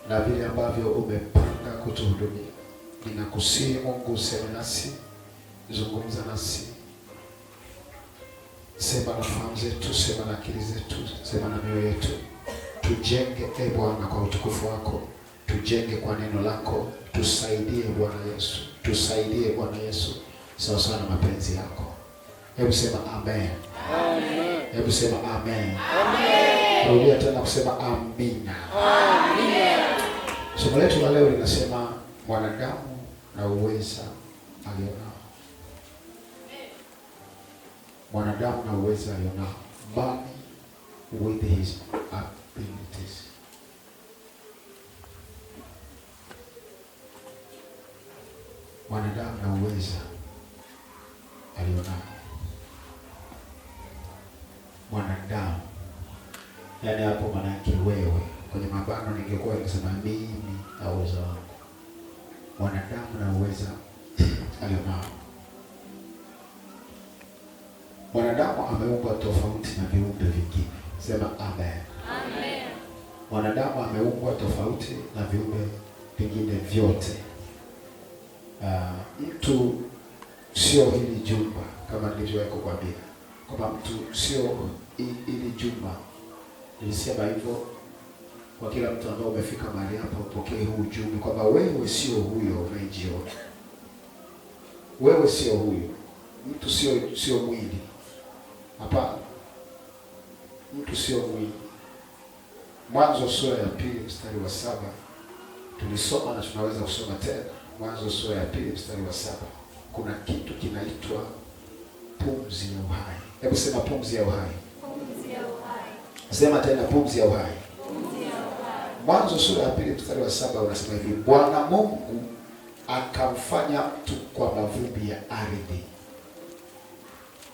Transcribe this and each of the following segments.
na vile ambavyo umepanga kutuhudumia. Ninakusihi Mungu useme nasi, zungumza nasi. Sema na fahamu zetu, sema na akili zetu, sema na mioyo yetu. Tujenge Bwana kwa utukufu wako. Tujenge kwa neno lako. Tusaidie Bwana Yesu. Tusaidie Bwana Yesu. Sawa sawa na mapenzi yako. Hebu sema amen. Amen. Hebu sema amen. Amen. Rudia tena kusema amina. Amen. Somo letu la leo linasema mwanadamu na uweza alionao. Mwanadamu na uweza alionao. Man with his abilities. Mwanadamu na uweza alionao. Mwanadamu. Yaani hapo maana yake wewe. Kwenye mabano ningekuwa nikisema mimi na uwezo wangu. Mwanadamu na uweza alionao. Mwanadamu ameumbwa tofauti na viumbe vingine. Sema amen. Amen. Mwanadamu ameumbwa tofauti na viumbe vingine vyote. Mtu sio hili jumba kama nilivyowahi kukwambia. Kwamba mtu sio hili jumba. Nilisema hivyo kwa kila mtu ambaye umefika mahali hapa upokee huu ujumbe kwamba wewe sio huyo unayejiona. Wewe sio huyo. Mtu sio mwili. Hapana. Mtu sio mwili. Mwanzo sura ya 2 mstari wa 7 tulisoma na tunaweza kusoma tena. Mwanzo sura ya 2 mstari wa 7 kuna kitu kinaitwa pumzi ya uhai. Hebu sema pumzi ya uhai. Pumzi ya uhai. Sema tena pumzi ya uhai. Pumzi ya uhai. Mwanzo sura ya 2 mstari wa 7 unasema hivi, Bwana Mungu akamfanya mtu kwa mavumbi ya ardhi.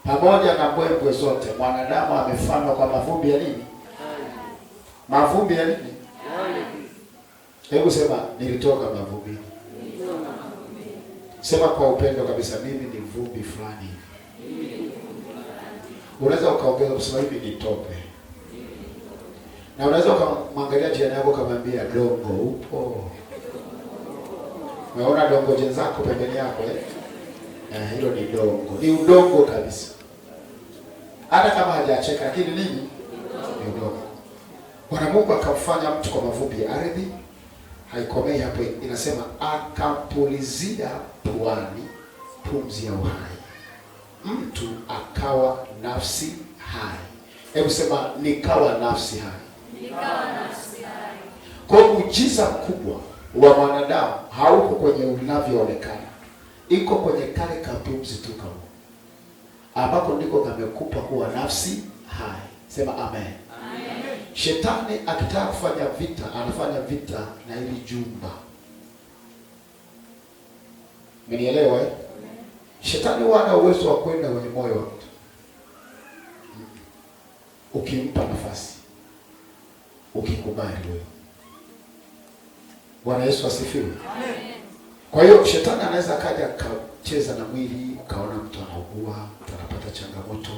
Pamoja na mbwembwe zote, mwanadamu amefanywa kwa mavumbi ya nini? Mavumbi ya nini? Hebu sema nilitoka mavumbi. Sema kwa upendo kabisa, mimi ni vumbi fulani. Unaweza ukaongeza kusema hivi ni tope. Na unaweza ukamwangalia jirani yako kumwambia dongo upo. Unaona dongo jenzako pembeni yako hilo ni dongo. Ni udongo kabisa. Hata kama hajacheka lakini nini? Ni udongo. Bwana Mungu akamfanya mtu kwa mavumbi ya ardhi. Haikomei hapo, inasema akampulizia puani pumzi ya uhai. Mtu akawa nafsi hai. Hebu sema nikawa nafsi hai. Nikawa nafsi hai. Kwa muujiza mkubwa wa mwanadamu hauko kwenye unavyoonekana. Iko kwenye kale kapumzi tu kama. Ambako ndiko kamekupa kuwa nafsi hai. Sema amen. Amen. Shetani akitaka kufanya vita, anafanya vita na hili jumba. Umenielewa? Shetani wana uwezo wa kwenda kwenye moyo wa mtu. Ukimpa nafasi. Ukikubali wewe. Bwana Yesu asifiwe. Amen. Kwa hiyo shetani anaweza kaja akacheza na mwili, ukaona mtu anaugua, mtu anapata changamoto,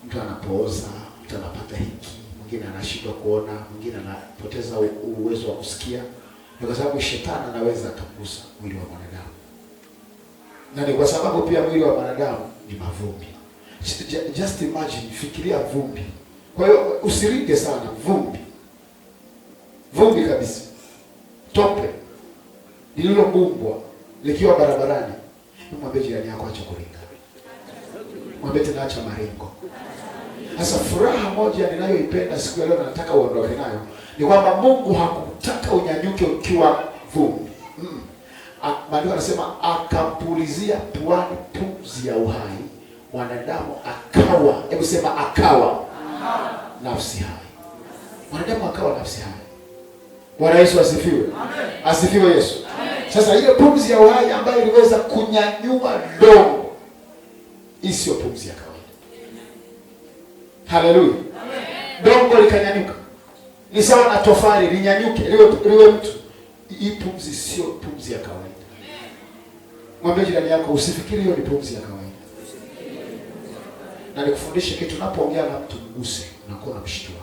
mtu anapooza, mtu anapata hiki, mwingine anashindwa kuona, mwingine anapoteza uwezo wa kusikia. Ni kwa sababu shetani anaweza kugusa mwili wa mwanadamu. Na ni kwa sababu pia mwili wa mwanadamu ni mavumbi. Just imagine, fikiria vumbi. Kwa hiyo usiringe sana vumbi. Vumbi kabisa. Tope lililobumbwa likiwa barabarani. Mwambie jirani yako acha kuringa. Mwambie tena acha maringo. Sasa furaha moja ninayoipenda siku ya leo na nataka uondoke nayo ni kwamba Mungu hakutaka unyanyuke ukiwa vumbi. Maandiko anasema akampulizia puani pumzi ya uhai, mwanadamu akawa, hebu sema akawa nafsi hai. Mwanadamu akawa nafsi hai. Bwana Yesu asifiwe. Amen. Asifiwe Yesu. Amen. Sasa ile pumzi ya uhai ambayo iliweza kunyanyua dongo, hii sio pumzi ya kawaida. Haleluya. Amen. Dongo likanyanyuka. Ni sawa na tofali linyanyuke liwe mtu. Hii pumzi sio pumzi ya kawaida. Mwambie jirani yako usifikiri hiyo ni pumzi ya kawaida. Na nikufundishe kitu, unapoongea na mtu mguse, unakuwa unamshtua.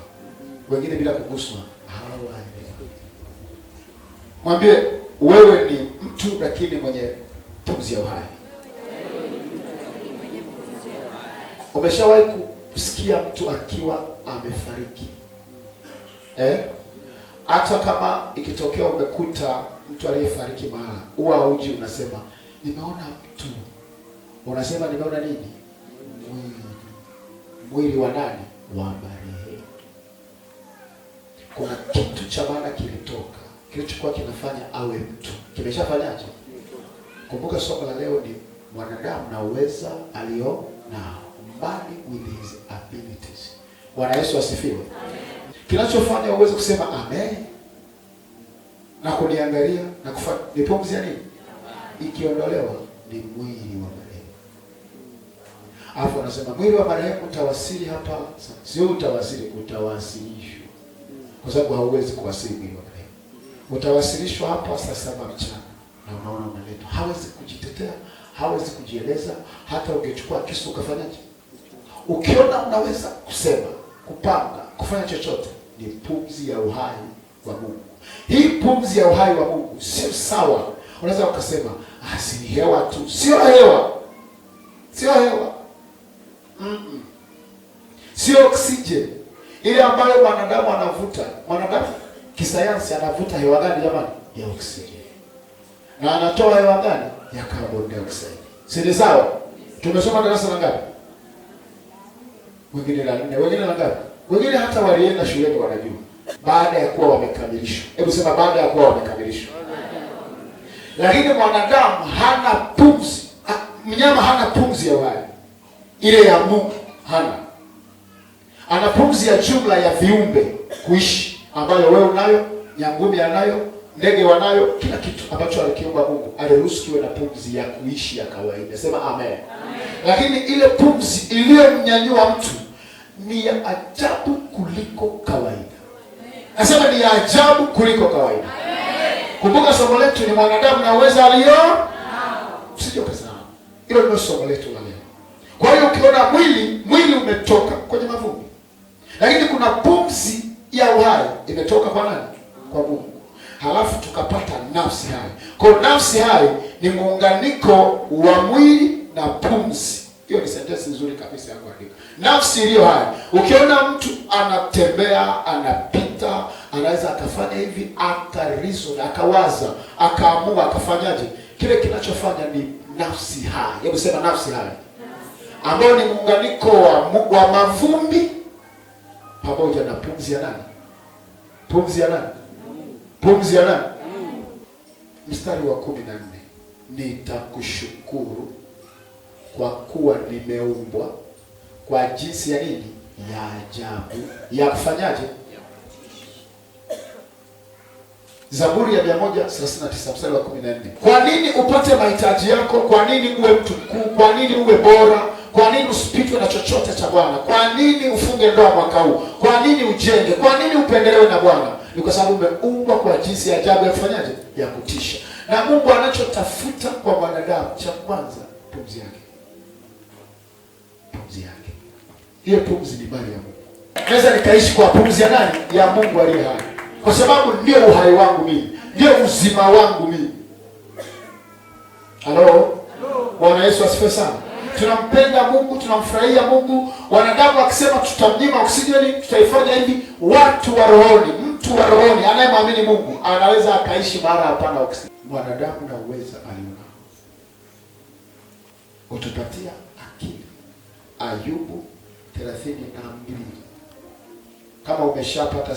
Wengine bila kuguswa hawa. Mwambie wewe ni mtu lakini mwenye pumzi ya uhai. Umeshawahi kusikia mtu akiwa amefariki? Hata kama ikitokea umekuta mtu aliyefariki mahali, huwa hauji unasema nimeona mtu. Unasema nimeona nini? Mwili wa nani? Wa marehemu. Kuna kitu cha maana kilitoka, kilichokuwa kinafanya awe mtu kimeshafanyaje? Kumbuka somo la leo ni mwanadamu na uweza alio nao, man with his abilities. Bwana Yesu asifiwe. Amen. Kinachofanya uweze kusema amen na kuniangalia na kufanya ni pumzi ya nini? Ikiondolewa ni mwili wa marehemu. Alafu anasema mwili wa marehemu utawasili hapa. Sio utawasili, utawasilishwa. Kwa sababu hauwezi kuwasili mwili wa marehemu. Utawasilishwa hapa saa 7 mchana. Na unaona unaletwa. Hawezi kujitetea, hawezi kujieleza, hata ungechukua kisu ukafanyaje? Ukiona unaweza kusema, kupanga, kufanya chochote, ni pumzi ya uhai wa Mungu. Hii pumzi ya uhai wa Mungu sio sawa. Unaweza ukasema, si hewa tu. Sio hewa. Sio hewa. Sio oxygen. Ile ambayo mwanadamu anavuta. Mwanadamu kisayansi anavuta hewa gani jamani? Ya oxygen. Na anatoa hewa gani? Ya carbon dioxide. Si ni sawa? Tumesoma darasa la ngapi? Wengine la 4, wengine la ngapi? Wengine hata walienda shuleni wanajua. Baada ya kuwa wamekamilishwa. Hebu sema baada ya kuwa wamekamilishwa. Lakini mwanadamu hana pumzi. Mnyama hana pumzi ya uhai. Ile ya Mungu hana. Ana pumzi ya jumla ya viumbe kuishi, ambayo wewe unayo, nyangumi anayo, ndege wanayo, kila kitu ambacho alikiumba Mungu aliruhusu kiwe na pumzi ya kuishi ya kawaida. Sema amen. Amen. Lakini ile pumzi iliyomnyanyua mtu ni ya ajabu kuliko kawaida. Nasema ni ya ajabu kuliko kawaida. Amen. Kumbuka somo letu ni mwanadamu na uwezo alio nao. Usije ukasahau. Hilo ndio somo letu la leo. Kwa hiyo ukiona mwili umetoka kwenye mavumbi. Lakini kuna pumzi ya uhai imetoka kwa nani? Kwa Mungu. Halafu tukapata nafsi hai. Kwa nafsi hai ni muunganiko wa mwili na pumzi. Hiyo ni sentensi nzuri kabisa ya kuandika. Nafsi iliyo hai. Ukiona mtu anatembea, anapita, anaweza akafanya hivi, akarizon, akawaza, akaamua, akafanyaje? Kile kinachofanya ni nafsi hai. Hebu sema nafsi hai. Ambao ni muunganiko wa mavumbi pamoja na pumzi ya nani? Pumzi ya nani? Pumzi ya nani? Mstari wa 14. Nitakushukuru kwa kuwa nimeumbwa kwa jinsi ya nini? Ya ajabu. Ya kufanyaje? Zaburi ya 139 mstari wa 14. Kwa nini upate mahitaji yako? Kwa nini uwe mtu mkuu? Kwa nini uwe bora? Kwa nini usipitwe na chochote cha Bwana? Kwa nini ufunge ndoa mwaka huu? Kwa nini ujenge? Kwa nini upendelewe na Bwana? Ni kwa sababu umeumbwa kwa jinsi ya ajabu ya kufanyaje? Ya kutisha. Na Mungu anachotafuta kwa mwanadamu cha kwanza, pumzi yake. Pumzi yake. Hiyo pumzi ni mali ya Mungu. Naweza nikaishi kwa pumzi ya nani? Ya Mungu aliye hai. Kwa sababu ndio uhai wangu mimi. Ndio uzima wangu mimi. Halo? Bwana Yesu asifiwe sana. Tunampenda Mungu, tunamfurahia Mungu. Wanadamu wakisema tutamnyima oksijeni, tutaifanya hivi. Watu wa rohoni, mtu wa rohoni anayemwamini Mungu anaweza akaishi mara hapana oksijeni. Mwanadamu na uweza aliona. Utupatia akili. Ayubu 32. Kama umeshapata,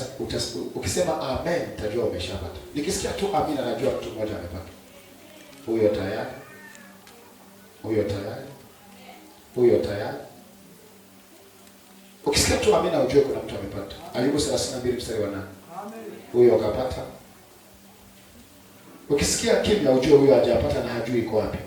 ukisema amen, utajua umeshapata. Nikisikia tu amina, najua mtu mmoja amepata. Huyo tayari. Huyo tayari. Huyo tayari. Ukisikia tu amina, ujue kuna mtu amepata. Ayubu 32 mstari wa 8. Huyo akapata. Ukisikia kimya, ujue huyo hajapata na hajui iko wapi.